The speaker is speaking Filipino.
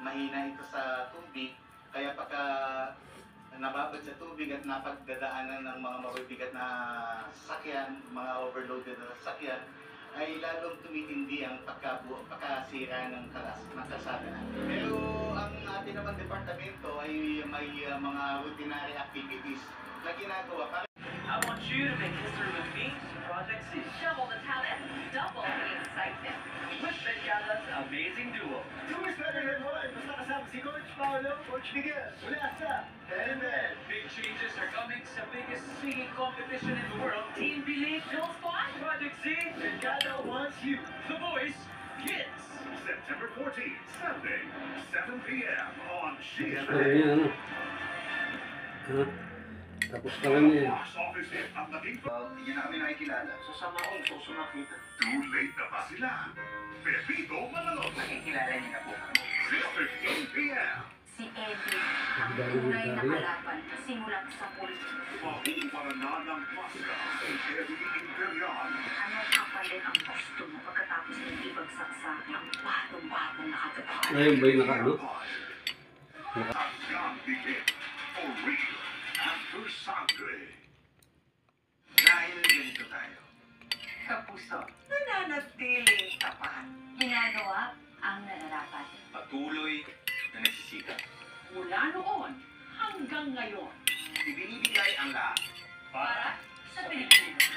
mahina ito sa tubig, kaya pagka nababad sa tubig at napagdadaanan ng mga mabibigat na sasakyan, mga overloaded na sasakyan, ay lalong tumitindi ang pagkasira ng kalsada. Pero ang ating naman departamento ay may mga routinary activities na ginagawa para. I want you to make history with me, Project C. Double the talent, double the excitement. With Bengala's amazing duo. Two is better than one. Basta kasama si Coach Paolo, Coach Miguel. Wala sa Helmet. Big changes are coming sa biggest singing competition in the world. Team Believe Girl Squad. Project C, Bengala wants you. The Voice, Kids. September 14th, Sunday, 7 p.m. on GMA. Ayan, tapos ka lang eh. Box office hit ang naging Hindi niya namin nakikilala. So sama akong susunakita. Too late na ba sila? Pepito Manalot, Nakikilala niya na po. 6:15 p.m. Si Eddie, ang tunay na kalaban simula sa pool. Mahuparan na ng maska si Eddie Imperial. Anong kapalit ang gusto mo pagkatapos ng ibagsaksak ng batong-batong nakatatawa? Ngayon ba yung naka-ano? Ang Young Begin, for real, after sangre. Dahil ganito tayo. Kapuso, nananatiling tapat. Ginagawa ang nararapat. Patuloy na nagsisikap. Mula noon hanggang ngayon. Ibinibigay ang lahat. Para sa Pilipinas.